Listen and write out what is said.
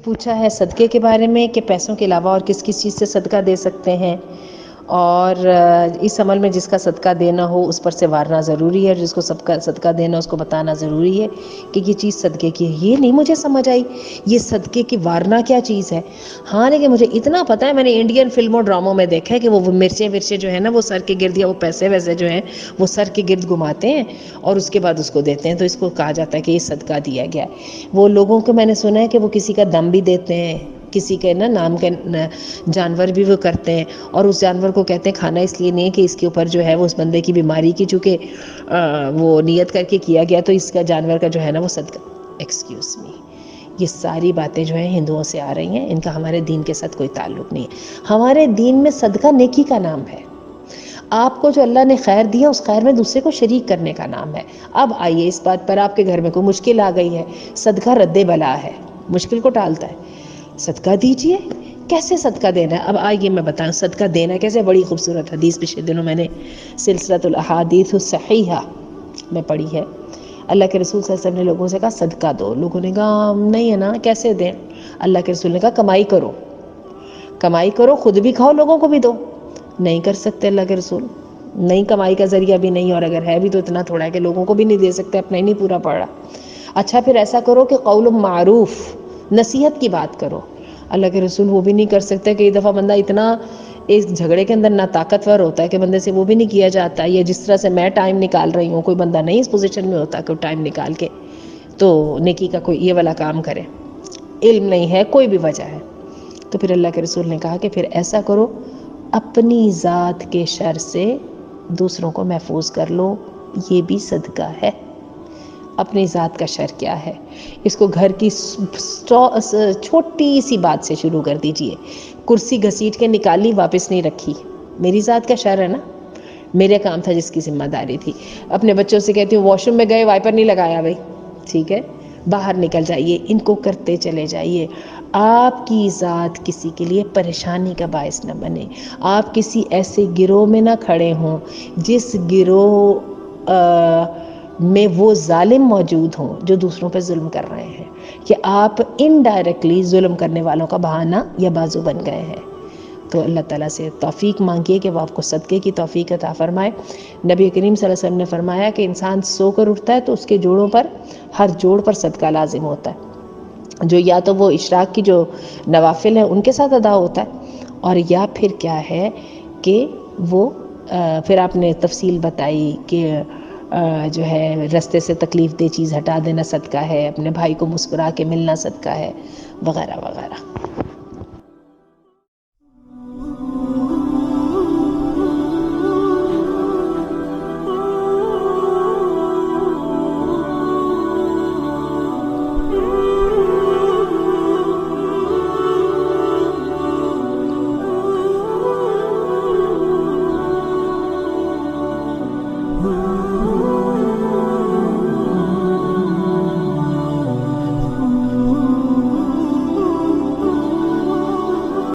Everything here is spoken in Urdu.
پوچھا ہے صدقے کے بارے میں کہ پیسوں کے علاوہ اور کس کس چیز سے صدقہ دے سکتے ہیں، اور اس عمل میں جس کا صدقہ دینا ہو اس پر سے وارنا ضروری ہے، اور جس کو صدقہ دینا اس کو بتانا ضروری ہے کہ یہ چیز صدقے کی ہے۔ یہ نہیں مجھے سمجھ آئی یہ صدقے کی وارنا کیا چیز ہے۔ ہاں لیکن مجھے اتنا پتہ ہے، میں نے انڈین فلموں ڈراموں میں دیکھا ہے کہ وہ مرچیں ورچیں جو ہے نا وہ سر کے گرد، یا وہ پیسے ویسے جو ہیں وہ سر کے گرد گھماتے ہیں اور اس کے بعد اس کو دیتے ہیں، تو اس کو کہا جاتا ہے کہ یہ صدقہ دیا گیا ہے۔ وہ لوگوں کو میں نے سنا ہے کہ وہ کسی کا دم بھی دیتے ہیں، کسی کے نام کے جانور بھی وہ کرتے ہیں، اور اس جانور کو کہتے ہیں کھانا اس لیے نہیں کہ اس کے اوپر جو ہے وہ اس بندے کی بیماری کی چونکہ وہ نیت کر کے کیا گیا، تو اس کا جانور کا جو ہے نا وہ صدقہ۔ ایکسکیوز می، یہ ساری باتیں جو ہیں ہندوؤں سے آ رہی ہیں، ان کا ہمارے دین کے ساتھ کوئی تعلق نہیں ہے۔ ہمارے دین میں صدقہ نیکی کا نام ہے، آپ کو جو اللہ نے خیر دیا اس خیر میں دوسرے کو شریک کرنے کا نام ہے۔ اب آئیے اس بات پر، آپ کے گھر میں کوئی مشکل آ گئی ہے، صدقہ رد بلا ہے، مشکل کو ٹالتا ہے، صدقہ دیجئے۔ کیسے صدقہ دینا ہے؟ اب آئیے میں بتاؤں صدقہ دینا کیسے۔ بڑی خوبصورت حدیث پچھلے دنوں میں نے سلسلۃ الاحادیث الصحیحہ میں پڑھی ہے۔ اللہ کے رسول صلی اللہ علیہ وسلم نے لوگوں سے کہا صدقہ دو، لوگوں نے کہا نہیں ہے نا کیسے دیں؟ اللہ کے رسول نے کہا کمائی کرو، کمائی کرو، خود بھی کھاؤ لوگوں کو بھی دو۔ نہیں کر سکتے اللہ کے رسول، نہیں کمائی کا ذریعہ بھی نہیں، اور اگر ہے بھی تو اتنا تھوڑا ہے کہ لوگوں کو بھی نہیں دے سکتے، اپنا ہی نہیں پورا پڑ رہا۔ اچھا پھر ایسا کرو کہ قول معروف، نصیحت کی بات کرو۔ اللہ کے رسول وہ بھی نہیں کر سکتے، کئی دفعہ بندہ اتنا اس جھگڑے کے اندر نا طاقتور ہوتا ہے کہ بندے سے وہ بھی نہیں کیا جاتا، یا جس طرح سے میں ٹائم نکال رہی ہوں کوئی بندہ نہیں اس پوزیشن میں ہوتا کہ ٹائم نکال کے تو نیکی کا کوئی یہ والا کام کرے، علم نہیں ہے، کوئی بھی وجہ ہے۔ تو پھر اللہ کے رسول نے کہا کہ پھر ایسا کرو، اپنی ذات کے شر سے دوسروں کو محفوظ کر لو، یہ بھی صدقہ ہے۔ اپنی ذات کا شر کیا ہے؟ اس کو گھر کی چھوٹی سی بات سے شروع کر دیجئے۔ کرسی گھسیٹ کے نکالی، واپس نہیں رکھی، میری ذات کا شر ہے نا، میرے کام تھا جس کی ذمہ داری تھی۔ اپنے بچوں سے کہتی ہوں واش روم میں گئے وائپر نہیں لگایا بھائی، ٹھیک ہے باہر نکل جائیے، ان کو کرتے چلے جائیے۔ آپ کی ذات کسی کے لیے پریشانی کا باعث نہ بنے، آپ کسی ایسے گروہ میں نہ کھڑے ہوں جس گروہ میں وہ ظالم موجود ہوں جو دوسروں پہ ظلم کر رہے ہیں، کہ آپ انڈائریکٹلی ظلم کرنے والوں کا بہانہ یا بازو بن گئے ہیں۔ تو اللہ تعالیٰ سے توفیق مانگیے کہ وہ آپ کو صدقے کی توفیق عطا فرمائے۔ نبی کریم صلی اللہ علیہ وسلم نے فرمایا کہ انسان سو کر اٹھتا ہے تو اس کے جوڑوں پر، ہر جوڑ پر صدقہ لازم ہوتا ہے، جو یا تو وہ اشراق کی جو نوافل ہیں ان کے ساتھ ادا ہوتا ہے، اور یا پھر کیا ہے کہ وہ پھر آپ نے تفصیل بتائی کہ جو ہے رستے سے تکلیف دہ چیز ہٹا دینا صدقہ ہے، اپنے بھائی کو مسکرا کے ملنا صدقہ ہے، وغیرہ وغیرہ۔